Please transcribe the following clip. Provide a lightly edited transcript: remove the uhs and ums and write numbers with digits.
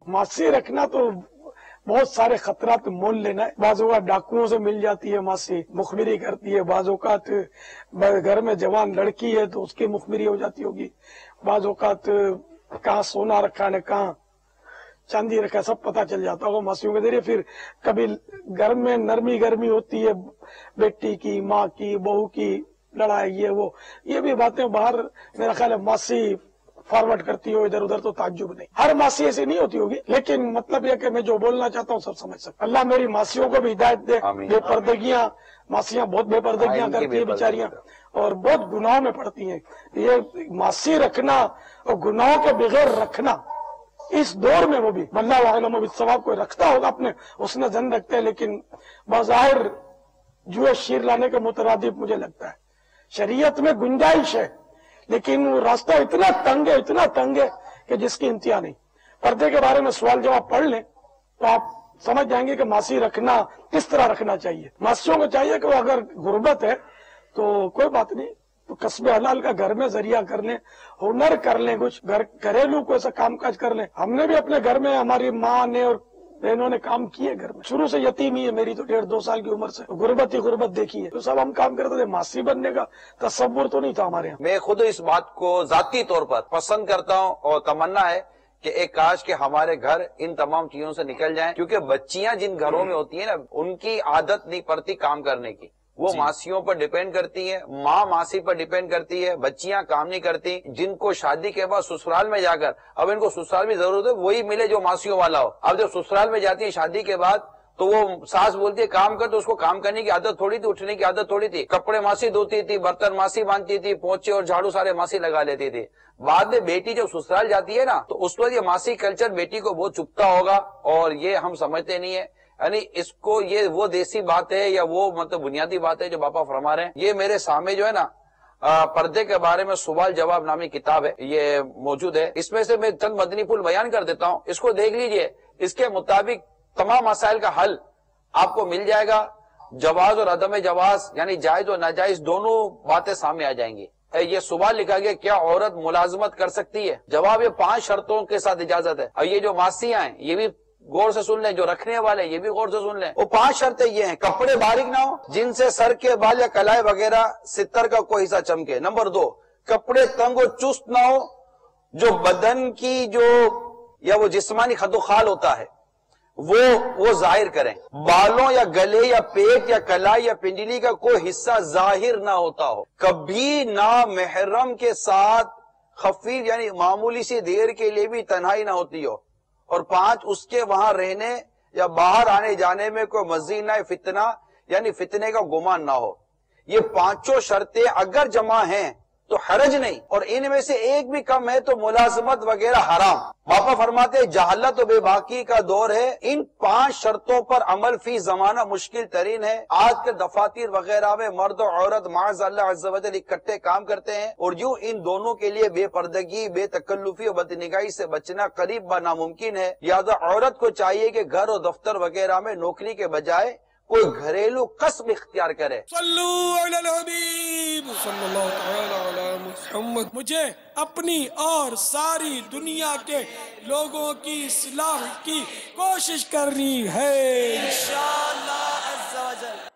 मासी रखना तो बहुत सारे खतरात मोल लेना है। बाज़ औक़ात डाकुओं से मिल जाती है मासी, मुखबिरी करती है। बाज़ औक़ात घर में जवान लड़की है तो उसकी मुखबिरी हो जाती होगी। बाज़ औक़ात कहाँ सोना रखा है, कहाँ चांदी रखा है, सब पता चल जाता होगा मासियों के जरिए। फिर कभी घर में नरमी गर्मी होती है, बेटी की, माँ की, बहू की लड़ाई, ये भी बातें बाहर मेरा ख्याल है मासी फॉरवर्ड करती हो इधर उधर, तो ताज्जुब नहीं। हर मासी ऐसी नहीं होती होगी, लेकिन मतलब यह कि मैं जो बोलना चाहता हूँ सब समझ सकता। अल्लाह मेरी मासियों को भी हिदायत दे। बेपर्दगियां, मासियां बहुत बेपर्दगियां करती है बेचारियां, और बहुत गुनाहों में पड़ती हैं। ये मासी रखना और गुनाहों के बगैर रखना इस दौर में, वो भी वल्लाहु आलम बिस्सवाब, कोई रखता होगा अपने उसने जन रखते हैं, लेकिन बज़ाहिर जुए शीर लाने के मुतरादिफ मुझे लगता है। शरीयत में गुंजाइश है, लेकिन वो रास्ता इतना तंग है कि जिसकी इंतहा नहीं। पर्दे के बारे में सवाल जवाब पढ़ लें तो आप समझ जाएंगे कि मासी रखना किस तरह रखना चाहिए। मासियों को चाहिए कि वो अगर गुर्बत है तो कोई बात नहीं, तो कस्बे हलाल का घर में जरिया कर लें, हुनर कर लें, कुछ घरेलू कोई सा काम काज कर लें। हमने भी अपने घर में, हमारी माँ ने और बहनों ने काम किए घर में। शुरू से यतीम ही है मेरी तो 1.5-2 साल की उम्र से गुर्बत ही गुर्बत देखी है, तो सब हम काम करते थे। मासी बनने का तसव्वुर तो नहीं था हमारे यहाँ। मैं खुद इस बात को जाती तौर पर पसंद करता हूँ और तमन्ना है कि एक काश के हमारे घर इन तमाम चीजों से निकल जाएं, क्योंकि बच्चियां जिन घरों में होती है ना, उनकी आदत नहीं पड़ती काम करने की। वो मासियों पर डिपेंड करती है, माँ मासी पर डिपेंड करती है, बच्चियां काम नहीं करती। जिनको शादी के बाद ससुराल में जाकर, अब इनको ससुराल में जरूरत है वही मिले जो मासियों वाला हो। अब जब ससुराल में जाती है शादी के बाद, तो वो सास बोलती है काम कर, तो उसको काम करने की आदत थोड़ी थी, उठने की आदत थोड़ी थी। कपड़े मासी धोती थी, बर्तन मासी बांधती थी, पोंछे और झाड़ू सारे मासी लगा लेती थी। बाद में बेटी जब ससुराल जाती है ना, तो उस वक्त ये मासी कल्चर बेटी को बहुत चुभता होगा, और ये हम समझते नहीं है। यानी इसको, ये वो देसी बात है या वो मतलब बुनियादी बात है जो बापा फरमा रहे हैं। ये मेरे सामने जो है ना, पर्दे के बारे में सवाल जवाब नामी किताब है, ये मौजूद है। इसमें से मैं चंद मदनी फूल बयान कर देता हूँ, इसको देख लीजिए। इसके मुताबिक तमाम मसाइल का हल आपको मिल जाएगा। जवाज और अदम जवाज, यानी जायज और नाजायज दोनों बातें सामने आ जाएंगी। ये सवाल लिखा गया, क्या औरत मुलाजमत कर सकती है? जवाब, ये 5 शर्तों के साथ इजाजत है। और ये जो मासियां हैं ये भी गौर से सुन लें, जो रखने वाले ये भी गौर से सुन लें। वो 5 शर्तें ये हैं: कपड़े बारीक ना हो, जिनसे सर के बाल या कलाई वगैरह सितर का कोई हिस्सा चमके। नंबर 2, कपड़े तंग और चुस्त ना हो, जो बदन की जो या वो जिस्मानी खदोखाल होता है वो जाहिर करें। बालों या गले या पेट या कलाई या पिंडली का कोई हिस्सा जाहिर ना होता हो। कभी ना महरम के साथ खफीफ यानी मामूली सी देर के लिए भी तन्हाई ना होती हो। और 5, उसके वहां रहने या बाहर आने जाने में कोई मज़ीना फितना यानी फितने का गुमान ना हो। ये 5 शर्तें अगर जमा हैं तो हरज नहीं, और इनमें से एक भी कम है तो मुलाजमत वगैरह हराम। बापा फरमाते जहालत और बेबाकी का दौर है, इन 5 शर्तों पर अमल फी जमाना मुश्किल तरीन है। आज के दफातर वगैरह में मर्द और औरत माअज़ल्लाह अज़्ज़ व जल इकट्ठे काम करते हैं, और यूं इन दोनों के लिए बेपर्दगी, बेतकल्लुफी और बदनिगाही से बचना करीब ब नामुमकिन है। लिहाजा औरत को चाहिए कि घर और दफ्तर वगैरह में नौकरी के बजाय कोई घरेलू कस्ब इख्तियार करे। सल्लू अला हबीब सल्लल्लाहु तआला अला मुहम्मद। मुझे अपनी और सारी दुनिया के लोगों की इस्लाह की कोशिश करनी है इंशाअल्लाह अज़्ज़ा वजल।